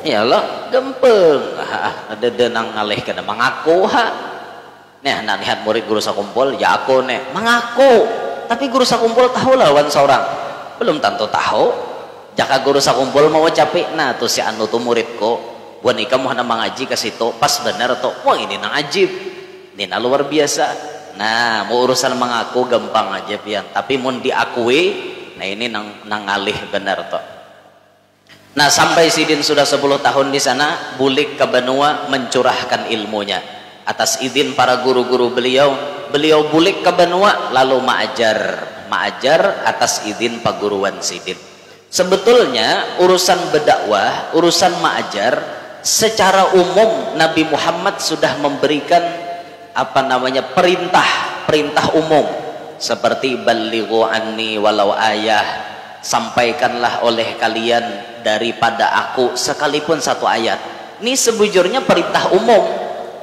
Iyalah gempeng ada denang ngalih kena mengaku nih anak lihat murid guru sakumpul ya aku nih mengaku, tapi guru sakumpul tahu lawan seorang belum tentu tahu. Jaka guru sakumpul mau capek nah tuh si anu tuh muridku buat nikah mau mengaji ke situ pas bener tuh wah ini nang ajib ini nang luar biasa. Nah mau urusan mengaku gampang aja pian, tapi mau diakui nah ini nang ngalih bener tuh. Nah sampai Sidin sudah 10 tahun di sana, bulik ke benua mencurahkan ilmunya atas izin para guru-guru beliau. Beliau bulik ke benua lalu ma'ajar atas izin paguruan Sidin. Sebetulnya urusan berdakwah, urusan ma'ajar secara umum Nabi Muhammad sudah memberikan perintah umum seperti balighu anni walau ayah, sampaikanlah oleh kalian daripada aku sekalipun satu ayat. Ini sebujurnya perintah umum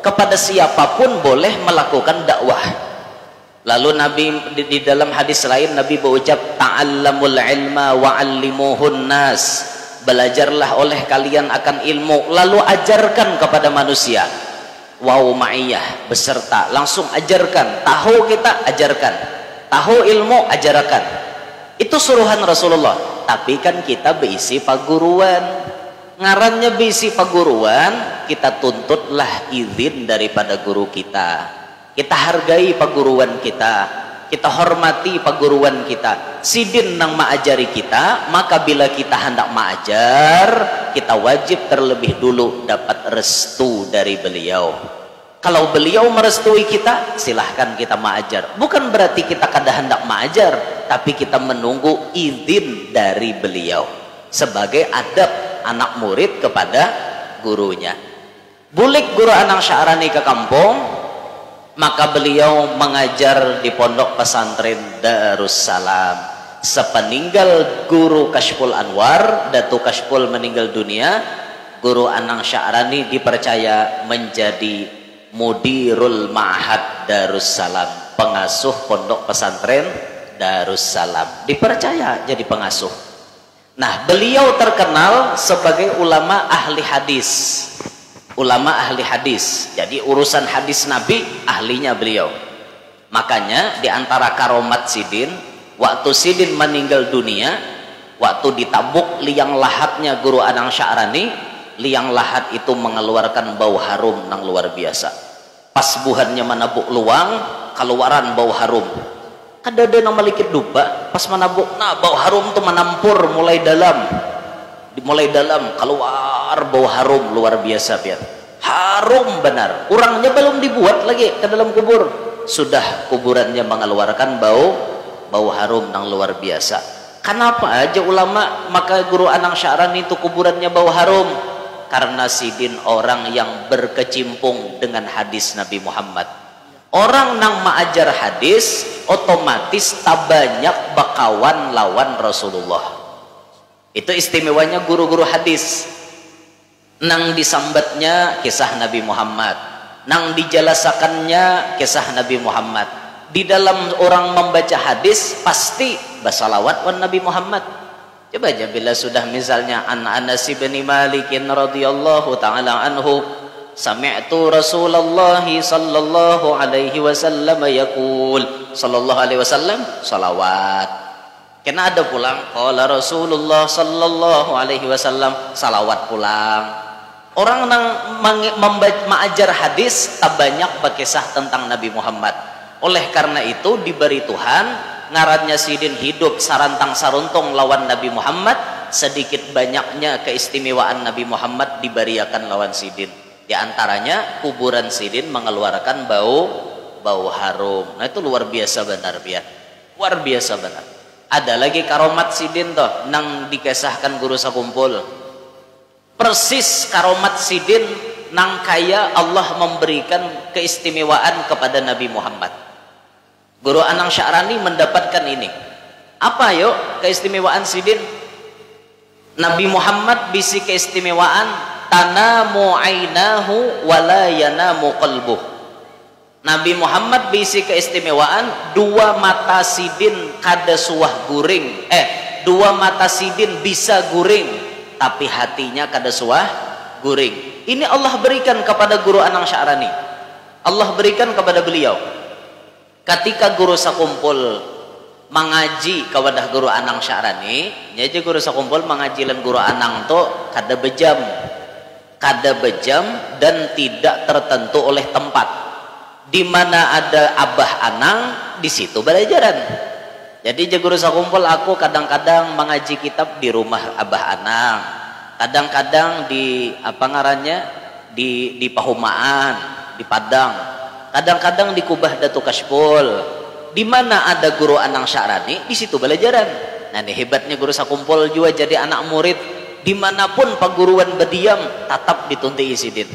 kepada siapapun boleh melakukan dakwah. Lalu Nabi di dalam hadis lain Nabi berucap ta'allamul ilma wa'allimuhun nas, belajarlah oleh kalian akan ilmu lalu ajarkan kepada manusia. Wow ma'iyah beserta langsung ajarkan, tahu kita ajarkan, tahu ilmu ajarkan. Itu suruhan Rasulullah. Tapi kan kita berisi paguruan, ngarannya berisi paguruan, kita tuntutlah izin daripada guru kita. Kita hargai paguruan kita hormati paguruan kita. Sidin nang ma'ajari kita, maka bila kita hendak ma'ajar, kita wajib terlebih dulu dapat restu dari beliau. Kalau beliau merestui kita, silahkan kita ma'ajar. Bukan berarti kita kada hendak ma'ajar, tapi kita menunggu izin dari beliau sebagai adab anak murid kepada gurunya. Bulik guru Anang Sya'rani ke kampung, maka beliau mengajar di pondok pesantren Darussalam. Sepeninggal guru Kashful Anwar, Datuk Kashful meninggal dunia, guru Anang Sya'rani dipercaya menjadi Mudirul Ma'had Darussalam, pengasuh pondok pesantren Darussalam, dipercaya jadi pengasuh. Nah beliau terkenal sebagai ulama ahli hadis, jadi urusan hadis Nabi ahlinya beliau. Makanya diantara karomat Sidin, waktu Sidin meninggal dunia, waktu ditabuk liang lahatnya guru Anang Sya'rani, liang lahat itu mengeluarkan bau harum yang luar biasa. Pas buhannya menabuk luang, keluaran bau harum. Kada ada nama likit dupa, pas menabuk, nah bau harum itu menampur mulai dalam keluar bau harum luar biasa pian. Harum benar. Orangnya belum dibuat lagi ke dalam kubur, sudah kuburannya mengeluarkan bau harum yang luar biasa. Kenapa aja ulama maka guru Anang Sya'rani itu kuburannya bau harum? Karena Sidin orang yang berkecimpung dengan hadis Nabi Muhammad. Orang nang ma'ajar hadis otomatis tak banyak bakawan lawan Rasulullah. Itu istimewanya guru-guru hadis. Nang disambatnya kisah Nabi Muhammad, nang dijelasakannya kisah Nabi Muhammad. Di dalam orang membaca hadis pasti basalawat wan Nabi Muhammad. Coba aja bila sudah misalnya an Anas bin Malik radhiyallahu taala anhu, sami'tu Rasulullah sallallahu alaihi wasallam yaqul, sallallahu alaihi wasallam salawat. Kena ada pulang qala Rasulullah sallallahu alaihi wasallam, salawat pulang. Orang yang mengajar hadis tak banyak berkisah tentang Nabi Muhammad. Oleh karena itu diberi Tuhan ngarannya Sidin hidup sarantang saruntung lawan Nabi Muhammad, sedikit banyaknya keistimewaan Nabi Muhammad diberiakan lawan Sidin. Di antaranya kuburan Sidin mengeluarkan bau harum. Nah itu luar biasa benar biar. Luar biasa benar. Ada lagi karomat Sidin toh nang dikesahkan guru sakumpul. Persis karomat Sidin nang kaya Allah memberikan keistimewaan kepada Nabi Muhammad. Guru Anang Sya'rani mendapatkan ini. Apa yuk keistimewaan Sidin? Nabi Muhammad bisi keistimewaan tanamu ainahu wala yanamu qalbuh. Nabi Muhammad bisi keistimewaan dua mata Sidin kada suah guring. Dua mata Sidin bisa guring tapi hatinya kada suah guring. Ini Allah berikan kepada guru Anang Sya'rani, Allah berikan kepada beliau. Ketika guru sakumpul mengaji kepada guru Anang Sya'rani, jadi guru sakumpul mengaji lan guru Anang tuh kada bejam dan tidak tertentu oleh tempat. Di mana ada Abah Anang, di situ belajaran. Jadi guru sakumpul aku kadang-kadang mengaji kitab di rumah Abah Anang, kadang-kadang di apa ngarannya di Pahumaan, di Padang, kadang-kadang di Kubah Datu Kashpul. Di mana ada guru Anang Sya'rani, di situ belajaran. Nah ini hebatnya guru sakumpul juga jadi anak murid dimanapun paguruan berdiam tetap ditunti sidin.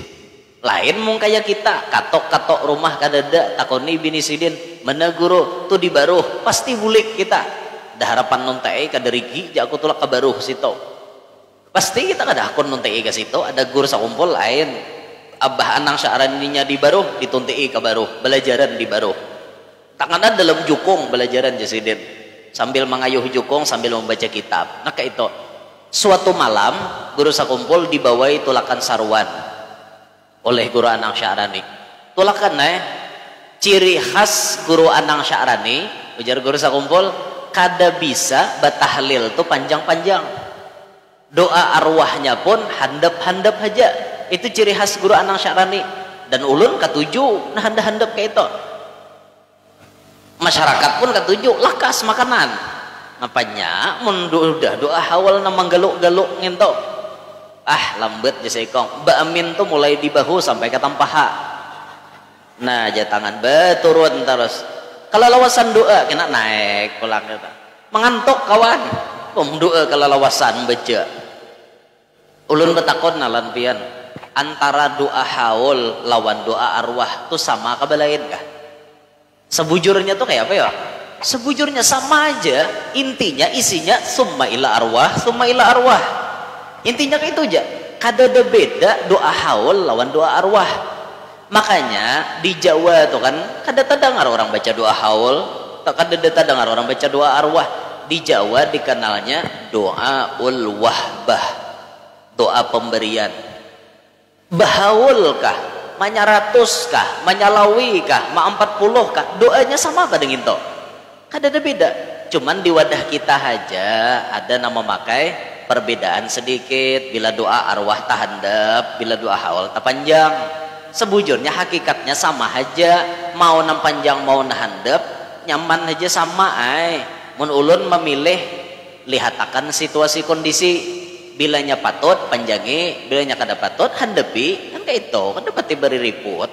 Lain mung kaya kita katok-katok rumah kadada takoni bini sidin mana guru tuh di baruh pasti bulik kita. Dah harapan non teh kaderigi ja aku tulak ke baruh situ. Pasti kita kada akon non teh ke situ ada guru sakumpul lain. Abah Anang Sya'raninya di baruh ditunti ke baruh, belajaran di baruh. Tangannya dalam jukung belajaran jasidin sambil mengayuh jukung sambil membaca kitab. Nah kayak itu suatu malam guru sakumpul dibawai tulakan sarwan oleh guru Anang Sya'rani. Tulakan ciri khas guru Anang Sya'rani ujar guru sakumpul kada bisa batahlil tuh panjang-panjang, doa arwahnya pun handap-handap aja. Itu ciri khas guru Anang Sya'rani. Dan ulun katuju nah handap-handap kayak itu. Masyarakat pun ketujuh lakas makanan apanya udah doa awal nama galuk-galuk ngento lambat jasa ikong Mbak Amin tuh mulai di bahu sampai ke tampaha. Nah aja tangan beturun terus kalau lawasan doa kena naik pulang kita mengantuk kawan doa kalau lawasan baca ulun betakon nalan pian antara doa haul lawan doa arwah tuh sama kabalain kah? Sebujurnya tuh kayak apa ya? Sebujurnya sama aja, intinya isinya summa ila arwah. Intinya kayak itu aja. Kada ada beda doa haul lawan doa arwah. Makanya di Jawa tuh kan kada terdengar orang baca doa haul, kada terdengar orang baca doa arwah. Di Jawa dikenalnya doa ul wahbah, doa pemberian. Bahaul kah? Manya ratus kah, manyalawi kah, ma 40 kah, doanya sama kah dengan itu? Kada ada beda. Cuman di wadah kita aja ada nama makai perbedaan sedikit. Bila doa arwah tahandap, bila doa haul tapanjang. Sebujurnya hakikatnya sama aja. Mau nam panjang mau nahandap, nyaman aja sama mun ulun memilih lihatakan situasi kondisi. Bilanya patut panjangi, bilanya kada patut handepi kan kayak itu kan dapat diberi riput.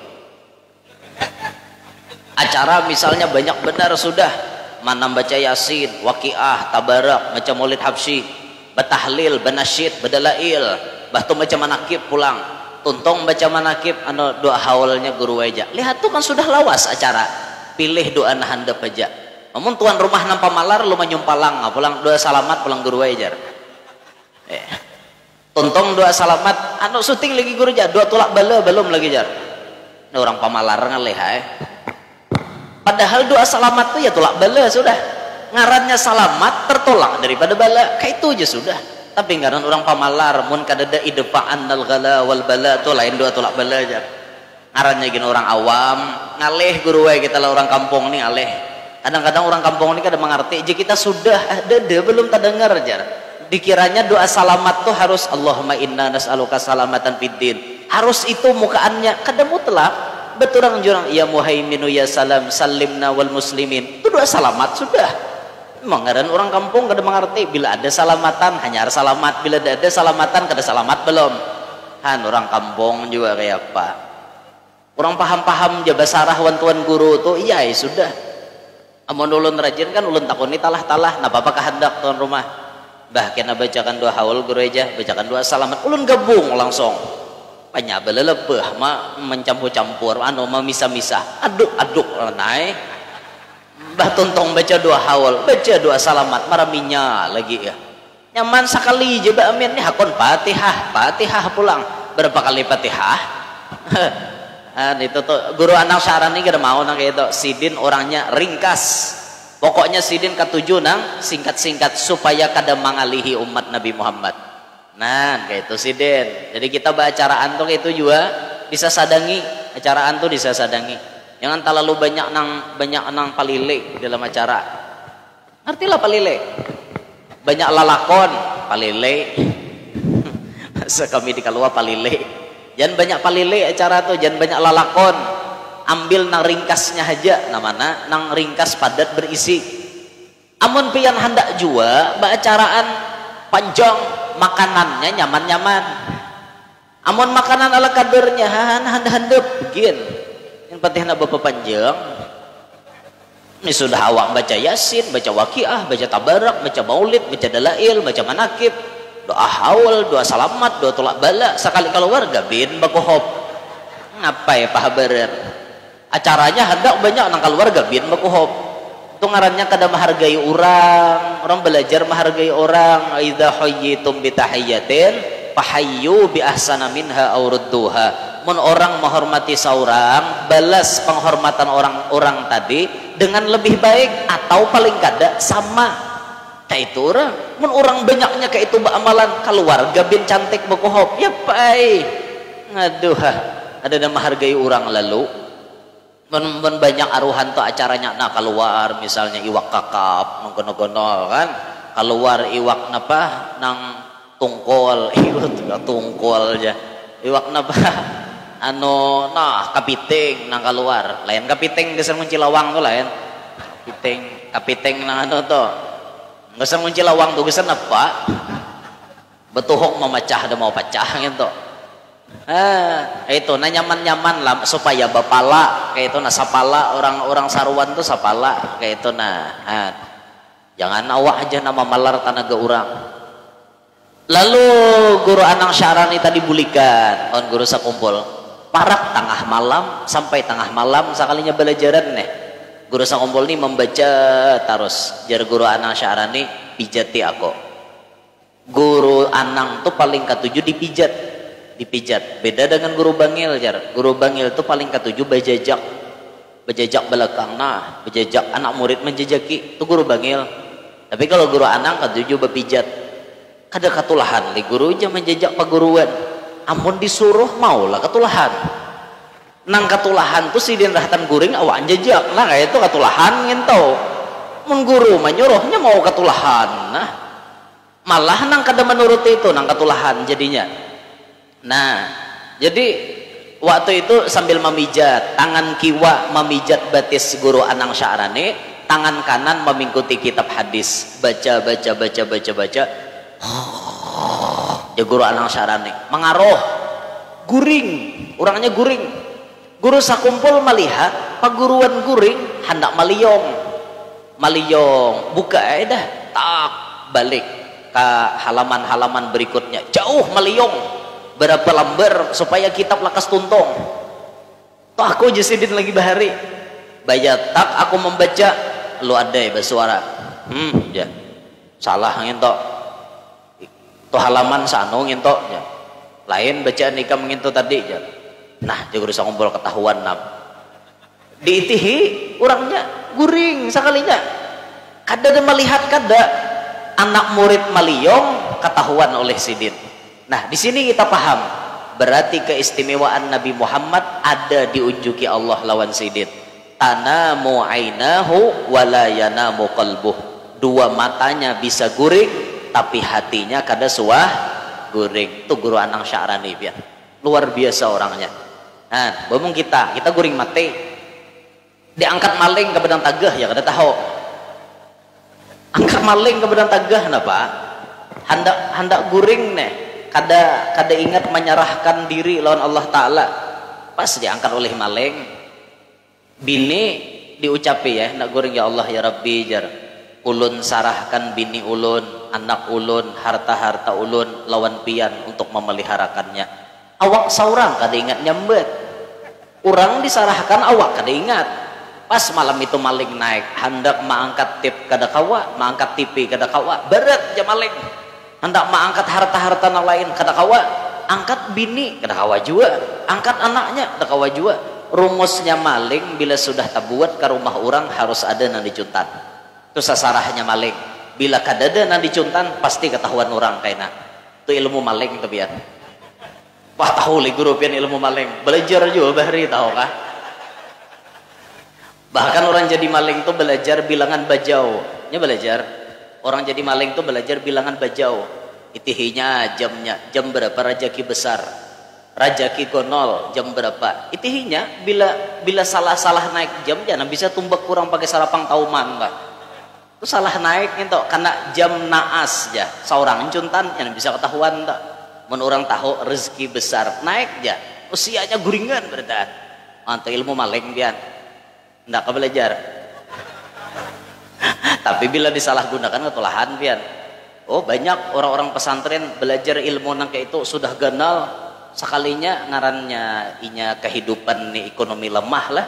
Acara misalnya banyak benar sudah mana baca yasin, waqiah, tabarak, macam maulid habsyi, batahlil, banasyid, badalail, bahtu macam manakib pulang, tuntong baca manakib anu doa haulnya guru aja. Lihat tuh kan sudah lawas acara. Pilih doa nahandap aja. Namun tuan rumah nampak malar lu menyumpalang, pulang doa salamat pulang guru aja. Tontong doa salamat anu syuting lagi guru aja doa tulak bala belum lagi jar ini orang pamalar ngaleh padahal doa salamat tuh ya tulak bala sudah ngarannya salamat tertolak daripada bala kayak itu aja sudah. Tapi ngaran orang pamalar mun kadada idfa'an al ghala wal bala tuh lain doa tulak bala jar ngarannya gini orang awam ngaleh guru kita lah orang kampung nih ngaleh. Kadang-kadang orang kampung ini kada mengerti aja kita sudah ada belum terdengar jar. Dikiranya doa salamat tuh harus Allahumma inna nas'aluka salamatan fiddin. Harus itu mukaannya kada mutlak. Beturang jurang ya muhaiminu ya salam salimna wal muslimin. Itu doa salamat sudah. Mengaran orang kampung kada mengerti bila ada salamatan hanya harus salamat, bila ada salamatan kada selamat belum. Han orang kampung juga kayak apa? Orang paham-paham jaba sarah wan tuan guru tuh iya ya sudah. Amun ulun rajin kan ulun takoni talah-talah napa apa kehendak tuan rumah. Bahkan bacakan doa haul guru aja, bacakan doa salamat, ulun gabung langsung. Banyak belelebeh ma mencampur-campur, anu memisah-misah, aduk-aduk naik. Bah tuntong baca doa haul, baca doa salamat, maraminya lagi ya. Nyaman sekali je ba amin ni hakon Fatihah pulang. Berapa kali Fatihah? Itu tuh guru Anang Sya'rani kada mau nang kayak itu. Sidin orangnya ringkas. Pokoknya sidin ketujuh nang singkat-singkat supaya kada mengalihi umat Nabi Muhammad. Nah kayak itu sih Den. Jadi kita beracaraan tuh itu juga bisa sadangi, acaraan tuh bisa sadangi. Jangan terlalu banyak nang palile dalam acara. Ngertilah palile. Banyak lalakon palile. Masa kami di keluar palile. Jangan banyak palile acara tuh, jangan banyak lalakon. Ambil nang ringkasnya aja, namanya nang ringkas padat berisi. Amun pian hendak jua baacaraan panjang, makanannya nyaman-nyaman. Amun makanan ala kadernya handep begin. Yang penting nak bapak panjang. Ini sudah awak baca Yasin, baca Waqiah, baca Tabarak, baca Maulid, baca Dalail, baca Manakib, doa haul, doa salamat, doa tolak bala. Sekali keluar gabin bakuhop. Ngapa ya Pak Habarer? Acaranya hendak banyak nang keluarga bin bakuhop. Itu ngarannya kada menghargai orang belajar menghargai orang. Idza hayyitum bi tahiyyatin fahayyu bi ahsana minha aw rudduha. Mun orang menghormati seorang, balas penghormatan orang tadi dengan lebih baik atau paling kada sama. Kayak itu orang. Mun orang banyaknya kayak itu amalan keluarga bin cantik bakuhop. Ya pai. Ngaduh, ada menghargai orang lalu. Men banyak aruhan tuh acaranya nah keluar misalnya iwak kakap nongkono kan keluar iwak napa nang tungkol tungkol aja iwak napa anu nah kapiting nang keluar lain kapiting geus ngunci lawang tuh lain kapiting nang anu tuh geus ngunci lawang tuh geus apa betuhok memecah ada mau pecah gitu. Itu nah nyaman-nyaman lah supaya bapala kayak itu nah sapala orang-orang saruan tuh sapala kayak itu nah jangan awak aja nama malar tanaga orang. Lalu guru Anang Syarani tadi bulikan on guru sakumpul parak tengah malam sampai tengah malam sekalinya belajaran nih guru sakumpul nih membaca terus jar guru Anang Syarani pijati aku guru Anang tuh paling ketujuh dipijat beda dengan guru Bangil jar guru Bangil tuh paling ketujuh bejajak belakang nah bejajak anak murid menjejaki itu guru Bangil. Tapi kalau guru Anang ketujuh bepijat kada katulahan li guru aja menjejak paguruan ampun disuruh mau lah katulahan nang katulahan tuh si dinrahtan guring awak jejak lah kayak itu katulahan ngentau mun guru menyuruhnya mau katulahan nah malah nang kada menurut itu nang katulahan jadinya. Nah, jadi waktu itu sambil memijat, tangan kiwa memijat batis guru Anang Syarani, tangan kanan mengikuti kitab hadis, baca. Ya guru Anang Syarani mengaruh, guring, orangnya guring. Guru sakumpul melihat paguruan guring hendak maliyong, buka dah, tak balik ke halaman-halaman berikutnya, jauh maliyong. Berapa lembar supaya kitab lakas tuntung toh aku jasidin lagi bahari bayatak aku membaca lu ada ya bersuara ya salah ngintok toh halaman sanu ngintok ya lain bacaan nikah mengintok tadi ya nah dia udah kumpul ketahuan nam diitihi orangnya guring sekalinya kada melihat kada anak murid maliyong ketahuan oleh sidin. Nah, di sini kita paham berarti keistimewaan Nabi Muhammad ada diunjuki Allah lawan sidin. Tanamu ainahu wala yanamu qalbuh. Dua matanya bisa guring tapi hatinya kada suah guring. Itu guru Anang Syarani biar. Luar biasa orangnya. Nah, bomong kita guring mati. Diangkat maling ke bedang tagah ya kada tahu. Angkat maling ke bedang tagah napa? Hendak guring nih. Kada ingat menyerahkan diri lawan Allah Ta'ala pas diangkat oleh maling bini diucapi ya nak goreng ya Allah ya Rabbi jar ulun sarahkan bini ulun anak ulun harta-harta ulun lawan pian untuk memeliharakannya awak seorang kada ingat nyambet orang disarahkan awak kada ingat pas malam itu maling naik hendak mengangkat tip kada kawa mengangkat tipi kada kawa berat ya maling hendak mengangkat harta-harta lain kada kawa angkat bini kada kawa juga angkat anaknya kada kawa juga rumusnya maling bila sudah tabuat ke rumah orang harus ada nang dicuntan itu sasarahnya maling bila kada ada nang dicuntan pasti ketahuan orang kaina itu Itu ilmu maling itu biar. Wah tahu li guru pian ilmu maling. Belajar juga bahari tahu kah? Bahkan orang jadi maling tuh belajar bilangan bajau. Nya belajar. Orang jadi maling tuh belajar bilangan bajau. Itihinya jamnya, jam berapa rajaki besar. Rajaki gonol jam berapa. Itihinya bila salah-salah naik jam jangan bisa tumbak kurang pakai sarapang tauman, Pak. Itu salah naik gitu karena jam naas ya. Seorang juntan yang bisa ketahuan tak. Mun orang tahu rezeki besar naik ya. Usianya guringan berarti. Antu ilmu maling pian. Ndak ke belajar. Tapi bila disalahgunakan ketulahan pian. Oh banyak orang-orang pesantren belajar ilmu nang kayak itu sudah ganal sekalinya ngarannya inya kehidupan nih ekonomi lemah lah.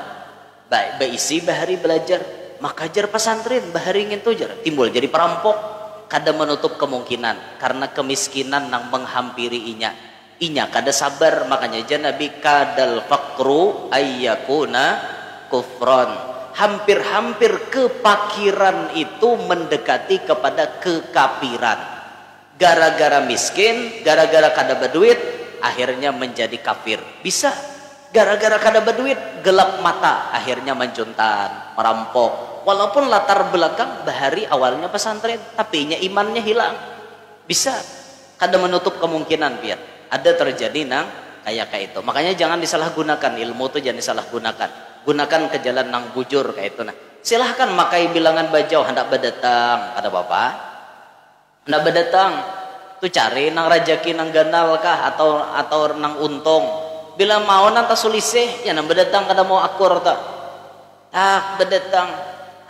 Baik beisi bahari belajar maka jar pesantren bahari ingin tuh jar timbul jadi perampok kada menutup kemungkinan karena kemiskinan nang menghampiri inya kada sabar makanya jan Nabi kadal faqru ayyakuna kufron. Hampir-hampir kepakiran itu mendekati kepada kekafiran. Gara-gara miskin, gara-gara kada berduit, akhirnya menjadi kafir. Bisa. Gara-gara kada berduit, gelap mata, akhirnya menjuntan, merampok. Walaupun latar belakang bahari awalnya pesantren, tapi imannya hilang. Bisa. Kada menutup kemungkinan biar ada terjadi nang kayak itu. Makanya jangan disalahgunakan ilmu itu, jangan disalahgunakan. Gunakan ke jalan nang bujur kayak itu nah. Silahkan makai bilangan bajau hendak berdatang ada apa? Hendak berdatang tu cari nang rajaki nang ganal kah atau nang untung. Bila mau nanta sulisih ya nang berdatang kada mau akur tak. Tak berdatang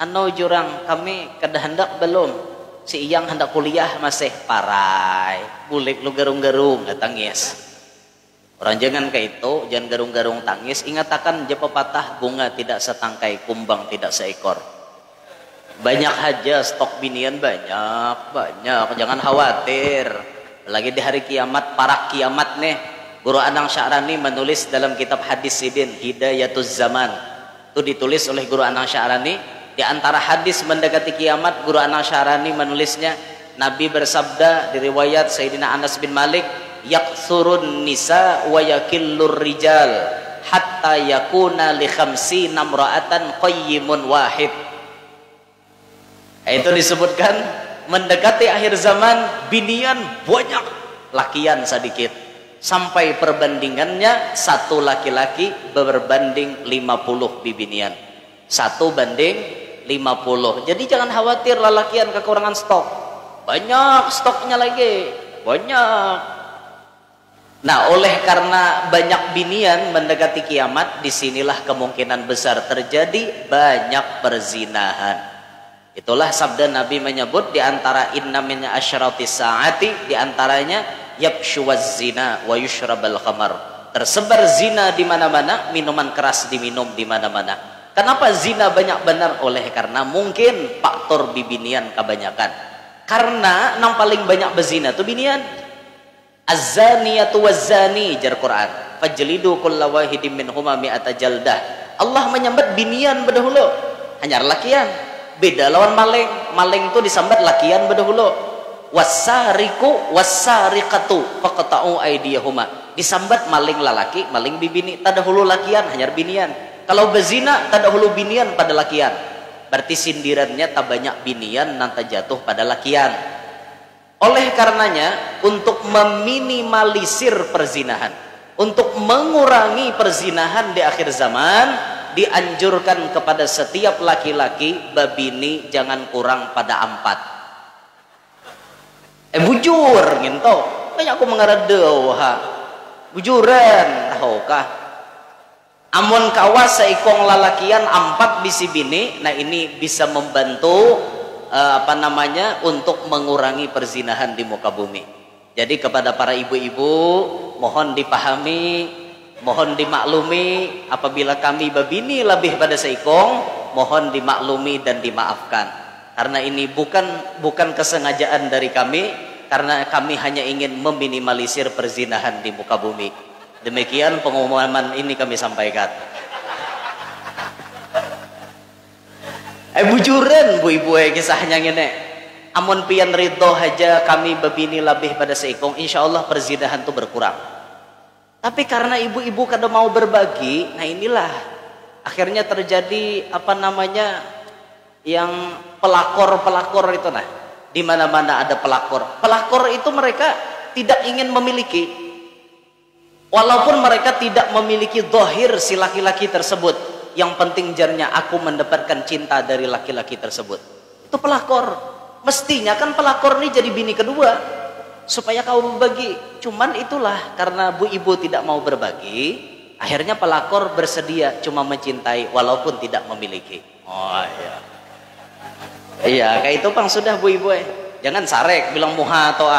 anu jurang kami kada hendak belum. Si iyang hendak kuliah masih parai. Bulik lu garung-garung datang yes. Orang jangan kayak itu, jangan garung-garung tangis. Ingatakan je pepatah bunga tidak setangkai, kumbang tidak seekor. Banyak aja stok binian banyak. Jangan khawatir. Lagi di hari kiamat, para kiamat nih. Guru Anang Sya'rani menulis dalam kitab Hadis Sidin Hidayatuz Zaman. Itu ditulis oleh Guru Anang Sya'rani. Di antara hadis mendekati kiamat, Guru Anang Sya'rani menulisnya. Nabi bersabda di riwayat Sayyidina Anas bin Malik. Yaksurun nisa wa yakillur rijal hatta yakuna li khamsina imra'atan qayyimun wahid. Itu disebutkan mendekati akhir zaman binian banyak lakian sedikit sampai perbandingannya satu laki-laki berbanding 50 bibinian 1:50. Jadi jangan khawatir lalakian kekurangan stok, banyak stoknya lagi banyak. Nah, oleh karena banyak binian mendekati kiamat, disinilah kemungkinan besar terjadi banyak perzinahan. Itulah sabda Nabi menyebut di antara inna min asyratis saati, di antaranya yabshuwaz zina wa yushrabal khamar. Tersebar zina di mana-mana, minuman keras diminum di mana-mana. Kenapa zina banyak benar? Oleh karena mungkin faktor bibinian kebanyakan. Karena yang paling banyak berzina itu binian. Az-zaniyatu waz-zani jar Quran fajlidu kulla wahidin minhuma mi'ata jaldah. Allah menyambat binian berdahulu hanya lakian. Beda lawan maling itu disambat lakian berdahulu. Wasariku wasariqatu faqta'u aydiyahuma. Disambat maling lalaki, maling bibini. Tadahulu lakian hanya binian. Kalau bezina tadahulu binian pada lakian. Berarti sindirannya tak banyak binian nanti jatuh pada lakian. Oleh karenanya untuk meminimalisir perzinahan, untuk mengurangi perzinahan di akhir zaman, dianjurkan kepada setiap laki-laki babini jangan kurang pada 4. Bujur gitu. Kayak aku mengaradeu ha. Bujuran tahukah? Amun kawas seikong lalakian 4 bisi bini, nah ini bisa membantu untuk mengurangi perzinahan di muka bumi. Jadi kepada para ibu-ibu mohon dipahami, mohon dimaklumi apabila kami babini lebih pada seikong, mohon dimaklumi dan dimaafkan. Karena ini bukan kesengajaan dari kami, karena kami hanya ingin meminimalisir perzinahan di muka bumi. Demikian pengumuman ini kami sampaikan. Bujuran bu ibu kisahnya ngene. Amun pian ridho haja kami bebini lebih pada seikong, insya Allah perzinahan itu berkurang. Tapi karena ibu-ibu kada mau berbagi, nah inilah akhirnya terjadi apa namanya yang pelakor itu. Nah, di mana-mana ada pelakor itu mereka tidak ingin memiliki, walaupun mereka tidak memiliki zahir si laki-laki tersebut, yang penting jarnya aku mendapatkan cinta dari laki-laki tersebut. Itu pelakor. Mestinya kan pelakor ini jadi bini kedua supaya kau berbagi. Cuman itulah karena bu ibu tidak mau berbagi, akhirnya pelakor bersedia cuma mencintai walaupun tidak memiliki. Oh iya. Iya, kayak itu Bang sudah bu ibu jangan sarek bilang muha atau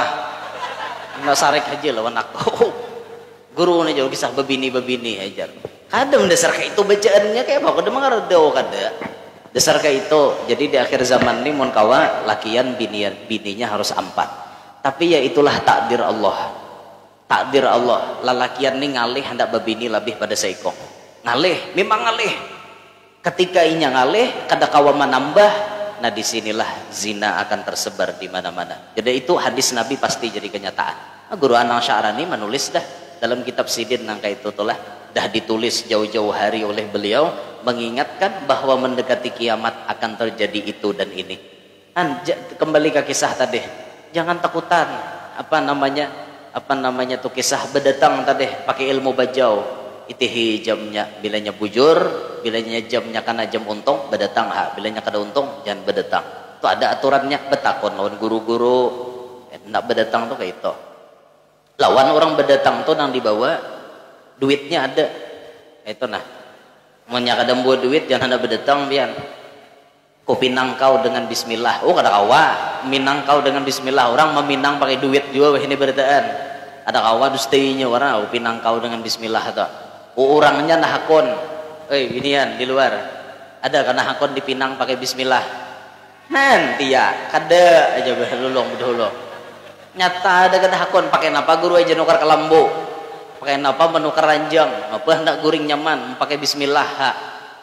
nggak sarek aja lawan aku. Guru nih jauh kisah bebini aja. Kadang dasar kayak itu bacaannya kayak apa? Kadang mengardo kada. Dasar kayak itu. Jadi di akhir zaman ini mun kawa lakian bininya harus 4. Tapi ya itulah takdir Allah. Takdir Allah. Lalakian ini ngalih hendak bebini lebih pada seikong. Ngalih, memang ngalih. Ketika inya ngalih, kada kawa menambah. Nah disinilah zina akan tersebar di mana-mana. Jadi itu hadis Nabi pasti jadi kenyataan. Guru Anang Sya'rani menulis dah dalam kitab Sidin nangka itu tulah dah ditulis jauh-jauh hari oleh beliau, mengingatkan bahwa mendekati kiamat akan terjadi itu dan ini. Kembali ke kisah tadi, jangan takutan apa namanya tuh kisah bedatang tadi pakai ilmu bajau. Itihi jamnya bilanya bujur, bilanya jamnya karena jam untung bedatang bilanya kada untung jangan bedatang. Itu ada aturannya, betakon lawan guru-guru nak bedatang tuh kayak itu. Lawan orang bedatang tuh nang dibawa duitnya ada. Itu nah. Munnya kada buat duit jangan ada bedatang pian. Ku pinang kau dengan bismillah. Oh kada kawa, minang kau dengan bismillah. Orang meminang pakai duit juga ini berdaan. Ada kawa dustainya orang pinang kau dengan bismillah atau. Orangnya nahakon. Inian di luar. Ada kan nahakon dipinang pakai bismillah. Nanti ya kada aja dulu. Nyata ada kada hakon pakai napa guru aja nukar kelambu. Pakai napa menukar ranjang. Apa hendak guring nyaman pakai bismillah.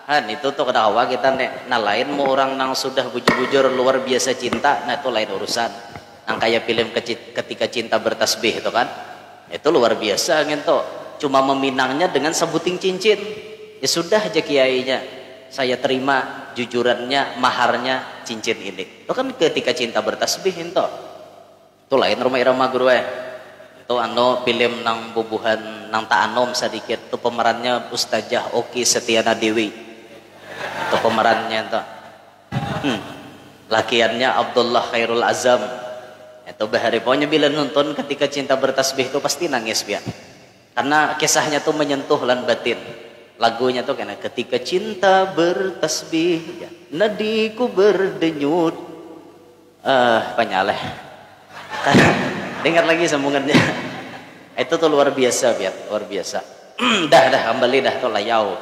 Kan itu tuh kada hawa kita nek. Nah lain mau orang nang sudah bujur-bujur luar biasa cinta, nah itu lain urusan. Nang kayak film ketika cinta bertasbih itu kan. Itu luar biasa ngento. Cuma meminangnya dengan sebuting cincin. Ya sudah aja kiainya. Saya terima jujurannya, maharnya cincin ini. Itu kan ketika cinta bertasbih itu. Itu lain rumah irama guru Itu film nang bubuhan nang ta'anom sedikit. Itu pemerannya Ustazah Oki Setiana Dewi. Itu pemerannya itu. Lakiannya Abdullah Khairul Azam. Itu bahari pokoknya bila nonton ketika cinta bertasbih itu pasti nangis biar. Karena kisahnya tuh menyentuh lan batin. Lagunya tuh karena ketika cinta bertasbih ya, nadiku berdenyut. Panyaleh. Dengar lagi sambungannya. Itu tuh luar biasa biar, luar biasa. dah kembali dah tuh layau.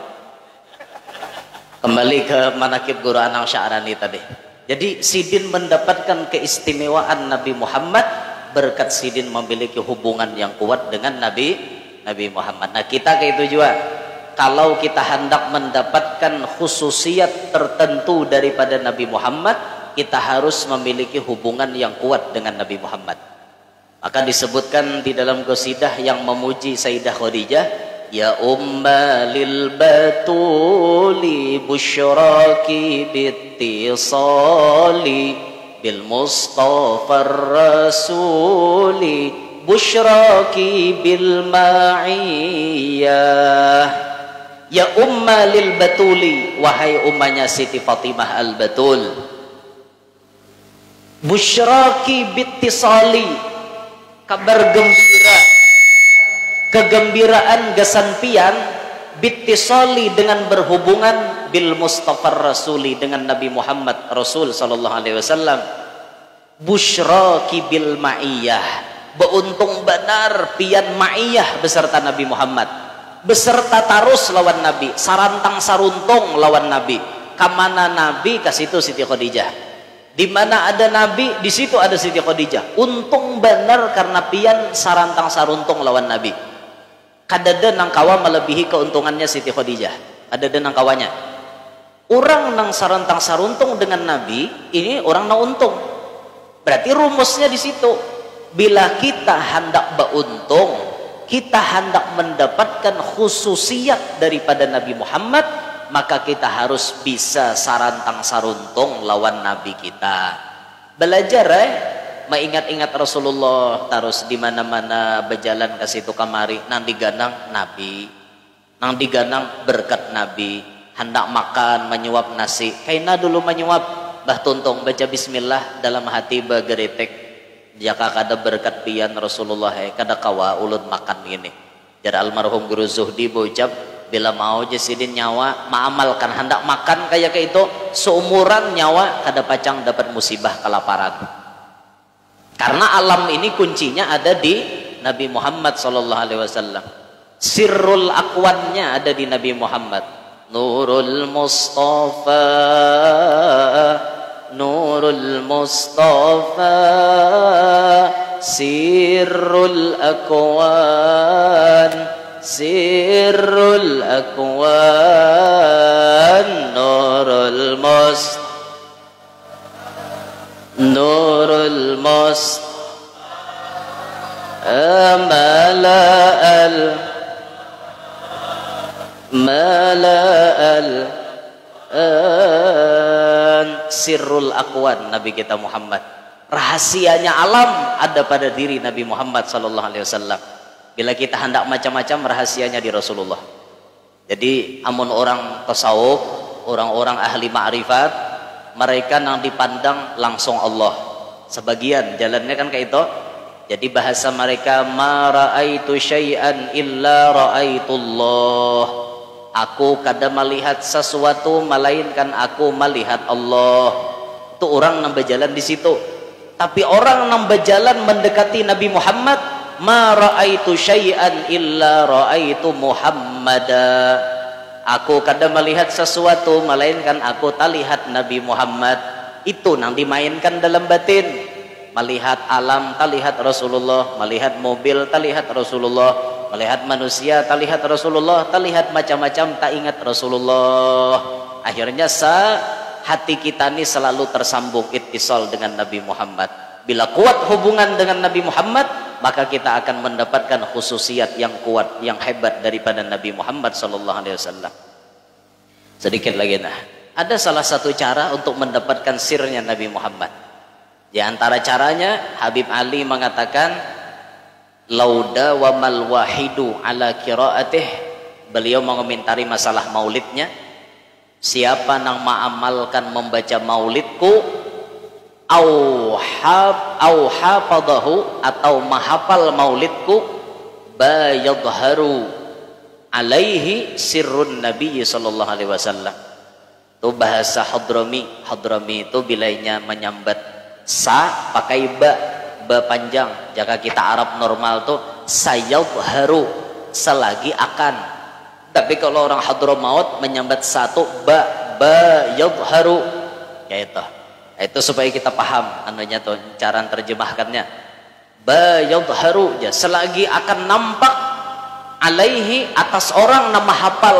Kembali ke manakib Guru Anang Sya'rani tadi. Jadi Sidin mendapatkan keistimewaan Nabi Muhammad berkat Sidin memiliki hubungan yang kuat dengan Nabi Muhammad. Nah kita kayak itu juga. Kalau kita hendak mendapatkan khususiat tertentu daripada Nabi Muhammad, kita harus memiliki hubungan yang kuat dengan Nabi Muhammad. Maka disebutkan di dalam qasidah yang memuji Sayyidah Khadijah, ya umma lil batuli busyraki bittisali bil mustafa rasuli busyraki bil ma'iyah. Ya umma lil batuli, wahai ummanya Siti Fatimah al-Batul, busyraki bittisali, kabar gembira, kegembiraan gesampian, bittisali dengan berhubungan bil Mustafa Rasuli dengan Nabi Muhammad Rasul sallallahu alaihi wasallam. Busyraki bil ma'iyah, beuntung benar pian ma'iyah beserta Nabi Muhammad, beserta tarus lawan Nabi, sarantang saruntung lawan Nabi. Kamana Nabi kasitu Siti Khadijah. Di mana ada Nabi, di situ ada Siti Khadijah. Untung benar karena pian sarantang saruntung lawan Nabi. Kadada nang kawa melebihi keuntungannya Siti Khadijah. Ada nang kawanya. Orang nang sarantang saruntung dengan Nabi, ini orang nang untung. Berarti rumusnya di situ. Bila kita hendak beruntung, kita hendak mendapatkan khususiyat daripada Nabi Muhammad, maka kita harus bisa sarantang saruntung lawan Nabi kita. Belajar mengingat-ingat Rasulullah, terus di mana-mana berjalan ke situ kamari, nang diganang Nabi, nang diganang berkat Nabi. Hendak makan menyuap nasi, kaina dulu menyuap, bah tuntung baca bismillah dalam hati bergeretek. Jaka kada berkat pian Rasulullah kada kawa ulun makan gini. Jar almarhum guru Zuhdi bocap, bila mau jasidin nyawa maamalkan hendak makan kayak itu seumuran nyawa kada pacang dapat musibah kelaparan. Karena alam ini kuncinya ada di Nabi Muhammad sallallahu alaihi wasallam. Sirrul akwannya ada di Nabi Muhammad. Nurul Mustafa, Nurul Mustafa, Sirrul Akwan, Sirrul Akwan, Nurul Mustafa, Nurul Mustafa, Mala'al Mala'al Sirrul Akwan Nabi kita Muhammad. Rahasianya alam ada pada diri Nabi Muhammad sallallahu alaihi wasallam. Bila kita hendak macam-macam, rahasianya di Rasulullah. Jadi amun orang tasawuf, orang-orang ahli ma'rifat, mereka nang dipandang langsung Allah. Sebagian jalannya kan kayak itu. Jadi bahasa mereka, ma ra'aitu syai'an illa ra'aitullah. Aku kada melihat sesuatu melainkan aku melihat Allah. Itu orang yang berjalan di situ. Tapi orang yang berjalan mendekati Nabi Muhammad, ma ra'aitu syai'an illa ra'aitu Muhammada. Aku kada melihat sesuatu melainkan aku talihat Nabi Muhammad. Itu yang dimainkan dalam batin. Melihat alam talihat Rasulullah, melihat mobil talihat Rasulullah, melihat manusia talihat Rasulullah, talihat macam-macam tak ingat Rasulullah. Akhirnya hati kita ini selalu tersambung ittisal dengan Nabi Muhammad. Bila kuat hubungan dengan Nabi Muhammad, maka kita akan mendapatkan khususiat yang kuat, yang hebat daripada Nabi Muhammad sallallahu alaihi wasallam. Sedikit lagi ada salah satu cara untuk mendapatkan sirnya Nabi Muhammad. Di antara caranya Habib Ali mengatakan, lauda wa mal wahidu ala qiraatih. Beliau mengomentari masalah maulidnya. Siapa yang mengamalkan membaca maulidku, au hafadahu, atau mahafal maulidku, bayadharu alaihi sirrun nabi sallallahu alaihi wasallam. Itu bahasa Hadrami. Hadrami itu bilainya menyambat sa pakai ba panjang. Jika kita Arab normal tuh sayadharu, selagi akan. Tapi kalau orang Hadramaut menyambat satu ba yadharu, ya itu supaya kita paham anunya tuh cara terjemahkannya. Ba yadharu, ya selagi akan nampak, alaihi, atas orang nama hafal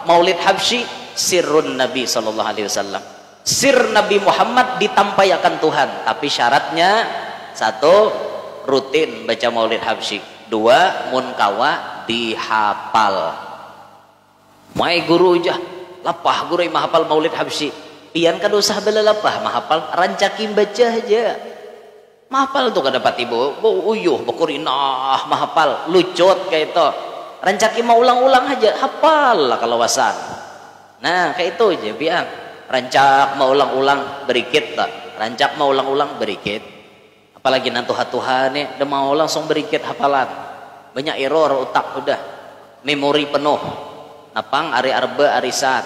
maulid habsyi, sirrun nabi sallallahu alaihi wasallam. Sir Nabi Muhammad ditampaikan Tuhan, tapi syaratnya satu, rutin baca maulid habsyi. Dua, munkawa dihafal. Mai guru jah lapah guru mahafal maulid habsyi. Pian kan usah bela lapah mahafal, rancakin baca aja. Mahafal tuh kada dapat ibu, uyuh bakurinah mahafal, lucut kayak itu. Rancakin mau ulang-ulang aja, hafal lah kalau wasan. Nah kayak itu aja biang. Rancak mau ulang-ulang berikit tak? Rancak mau ulang-ulang berikit. Apalagi nanti Tuhan nih, udah mau langsung berikit hafalan. Banyak error otak udah. Memori penuh. Napang hari arba arisan.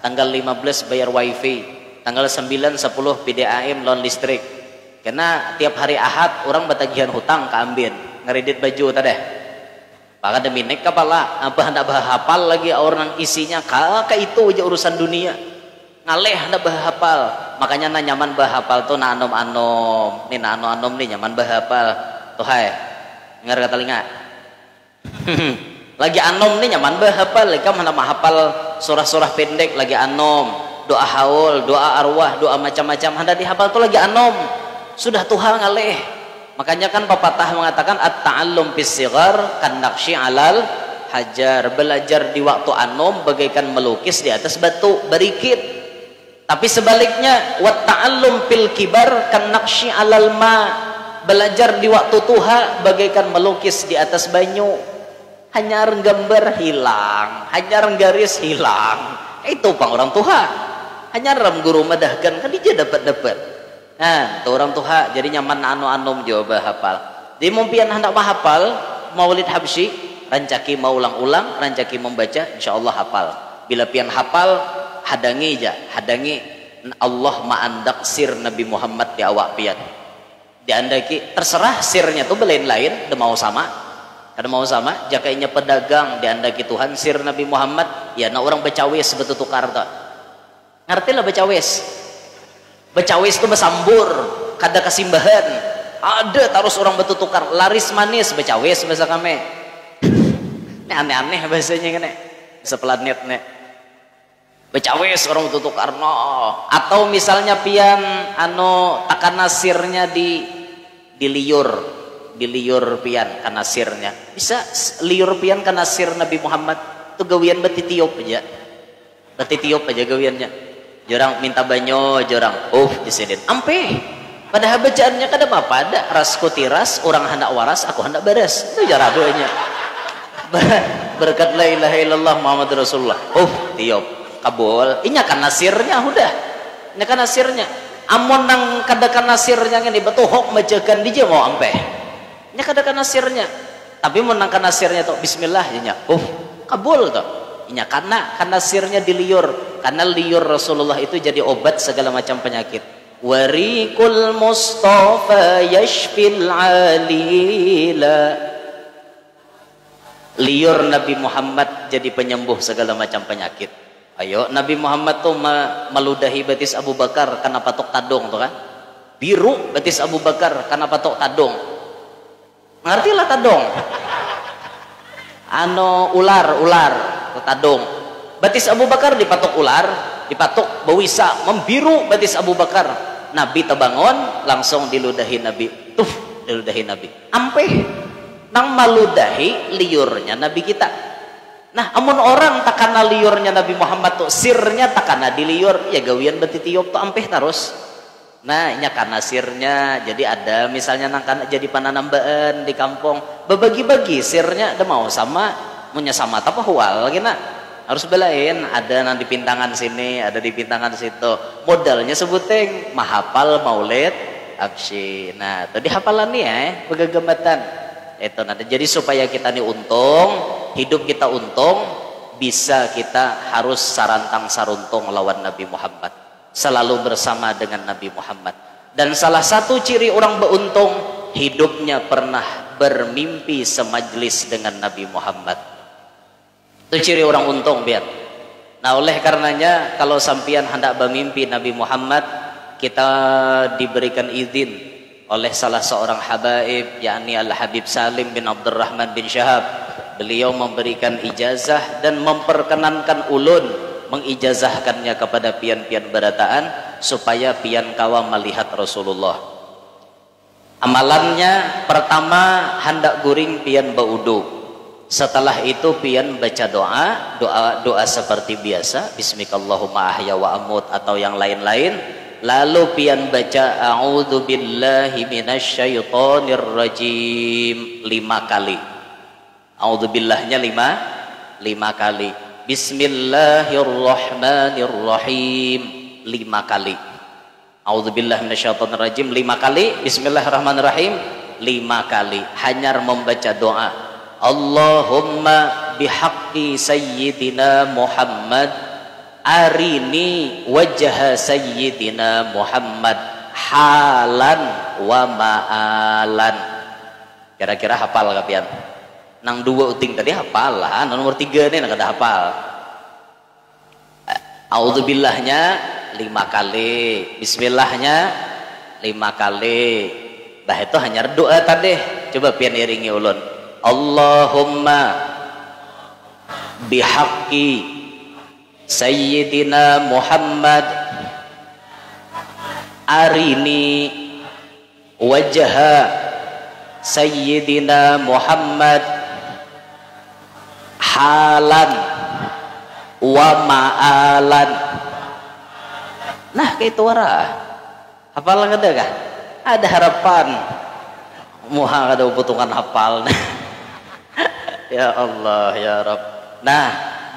Tanggal 15 bayar wifi. Tanggal 9 10 PDAM loan listrik. Karena tiap hari Ahad orang batagihan hutang keambin. Ngeredit baju tadi. Maka demi nek kepala apa hendak hafal lagi orang isinya kakak itu aja urusan dunia. Ngaleh hendak bahapal, makanya nyaman bahapal tuh na anom nih na anom nih nyaman bahapal tuh hai dengar kata telinga lagi anom nih nyaman bahapal lagi mana mahapal surah-surah pendek lagi anom, doa haul, doa arwah, doa macam-macam hendak dihafal tuh lagi anom. sudah Tuhan ngalih. Makanya kan pepatah mengatakan at-ta'allum fis sighar kan naqshi 'alal hajar, belajar di waktu anom bagaikan melukis di atas batu berikit. Tapi sebaliknya wat ta'allum fil kibar kan naqshi 'alal ma, belajar di waktu tuha bagaikan melukis di atas banyu. Hanya gambar hilang, hanya garis hilang. Itu pang orang tuha. Hanya ram guru madahkan kan dia dapat. Nah, tuh orang tuha jadi nyaman anu-anum coba hafal. Di mumpian hendak hafal Maulid Habsyi, rancaki mau ulang-ulang, rancaki membaca, insyaallah hafal. Bila pian hafal, hadangi Allah ma'andak sir Nabi Muhammad di awak pian. Diandaki terserah sirnya tuh belain-lain, dia mau sama. Kada mau sama, jakainya pedagang diandaki Tuhan sir Nabi Muhammad, ya na orang becawis betul tukar tuh. Ngerti lah becawis? Becawis itu besambur, kada kesimbahan. Ada terus orang betul tukar, laris manis becawis bahasa kami. Ini aneh-aneh bahasanya kan nih, bahasa planet nih. Becawis orang betul tukar no. Atau misalnya pian takan nasirnya di liur pian kan nasirnya. Bisa liur pian kan nasir Nabi Muhammad. Itu gawian betitiup aja. Betitiup aja gawiannya. Jorang minta banyo, jorang disidin ampe padahal bacaannya kada apa ada rasku tiras orang hendak waras aku hendak beres itu jaradonya berkat la ilaha illallah Muhammad Rasulullah tiup kabul inya kan nasirnya udah ini kan nasirnya amon nang kada kan nasirnya ini betul hok majakan dia mau ampe ini kada kan nasirnya tapi mun nang kan nasirnya tuh bismillah nya kabul tuh inya karena nasirnya diliur, karena liur Rasulullah itu jadi obat segala macam penyakit. Warikul Mustafa yashfil alila, liur Nabi Muhammad jadi penyembuh segala macam penyakit. Ayo Nabi Muhammad tuh meludahi betis Abu Bakar karena patok tadong tuh kan, biru betis Abu Bakar karena patok tadong. Ngertilah tadong? Ular tadong. Betis Abu Bakar dipatok ular, dipatok bawisa membiru betis Abu Bakar. Nabi terbangun langsung diludahi Nabi. Diludahi Nabi. Ampe nang maludahi liurnya Nabi kita. Nah, amun orang takana liurnya Nabi Muhammad tuh sirnya takana di liur ya gawian betitiup tuh ampe terus. Nah, ini karena sirnya jadi ada misalnya nang kana jadi pananambaan di kampung berbagi-bagi sirnya ada mau sama punya sama apa hual lagi nak harus belain ada nang di pintangan sini ada di pintangan situ modalnya sebuting mahapal Maulid Habsyi. Nah tadi hafalan nih ya begagambatan itu nanti jadi supaya kita nih untung hidup kita untung bisa kita harus sarantang saruntung lawan Nabi Muhammad selalu bersama dengan Nabi Muhammad dan salah satu ciri orang beruntung hidupnya pernah bermimpi semajlis dengan Nabi Muhammad. Itu ciri orang untung biar. Nah oleh karenanya kalau sampian hendak bermimpi Nabi Muhammad kita diberikan izin oleh salah seorang habaib yakni Al-Habib Salim bin Abdurrahman bin Syahab. Beliau memberikan ijazah dan memperkenankan ulun mengijazahkannya kepada pian-pian berataan supaya pian kawa melihat Rasulullah. Amalannya pertama hendak guring pian baudu. Setelah itu pian baca doa seperti biasa bismikallahumma ahya wa amut atau yang lain-lain lalu pian baca a'udzubillahi minasyaitonir rajim 5 kali a'udzubillahnya 5 kali bismillahirrahmanirrahim 5 kali a'udzubillahi minasyaitonir rajim 5 kali bismillahirrahmanirrahim 5 kali hanya membaca doa Allahumma bihaqqi sayyidina Muhammad arini wajah sayyidina Muhammad halan wa ma'alan. Kira-kira hafal kapian? Nang 2 uting tadi hafal lah, nomor 3 nih nang kada hafal. A'udzubillahnya 5 kali, bismillahnya 5 kali. Bah itu hanya doa tadi. Coba pian iringi ulun. Allahumma bihaqqi sayyidina Muhammad arini wajha sayyidina Muhammad halan wa ma'alan. Nah kayak itu wara hafal ada kah? Ada harapan muha ada butuhan hafal. Ya Allah ya Rabb. Nah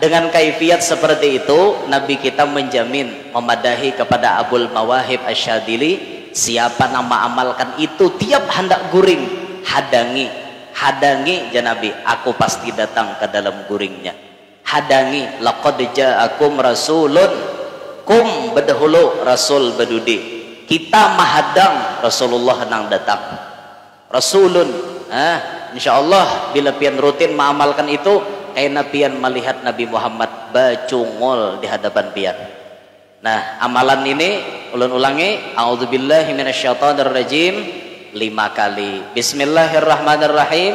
dengan kaifiat seperti itu Nabi kita menjamin memadahi kepada Abul Mawahib Asyadili, siapa nama amalkan itu tiap hendak guring hadangi Nabi, aku pasti datang ke dalam guringnya. Hadangi, laqad ja'akum rasulun, kum bedahulu rasul bedudi, kita mahadang Rasulullah nang datang. Rasulun, insyaallah bila pian rutin mengamalkan itu kayak pian melihat Nabi Muhammad bacungol di hadapan pian. Nah amalan ini ulun ulangi, a'udzubillahi minasyaitonirrajim 5 kali, bismillahirrahmanirrahim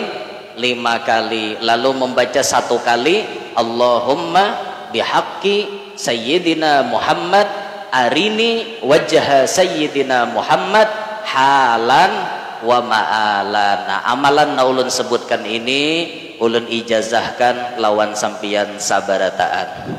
5 kali, lalu membaca 1 kali Allahumma bihaqqi sayyidina Muhammad arini wajha sayyidina Muhammad halan wa ma'alan. Nah amalan na ulun sebutkan ini ulun ijazahkan lawan sampian sabarataan.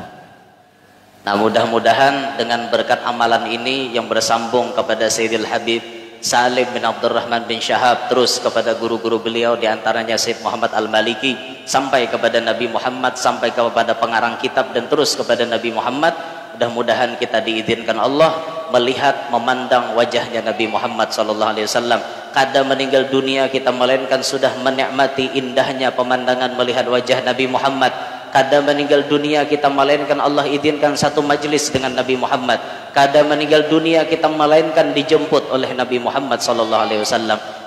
Nah mudah-mudahan dengan berkat amalan ini yang bersambung kepada Sayyidil Habib Salim bin Abdurrahman bin Syahab, terus kepada guru-guru beliau diantaranya Syed Muhammad Al-Maliki, sampai kepada Nabi Muhammad, sampai kepada pengarang kitab, dan terus kepada Nabi Muhammad. Mudah-mudahan kita diizinkan Allah melihat, memandang wajahnya Nabi Muhammad SAW. Kada meninggal dunia kita melainkan sudah menikmati indahnya pemandangan melihat wajah Nabi Muhammad. Kada meninggal dunia kita melainkan Allah izinkan satu majlis dengan Nabi Muhammad. Kada meninggal dunia kita melainkan dijemput oleh Nabi Muhammad SAW.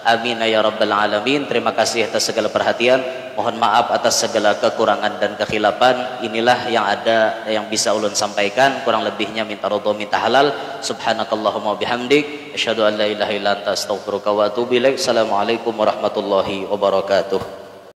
Amin ya rabbal alamin. Terima kasih atas segala perhatian. Mohon maaf atas segala kekurangan dan kekhilapan. Inilah yang ada yang bisa ulun sampaikan. Kurang lebihnya minta ridho minta halal. Subhanakallahumma bihamdik asyhadu an la ilaha illa anta astaghfiruka wa atubu ilaik. Assalamualaikum warahmatullahi wabarakatuh.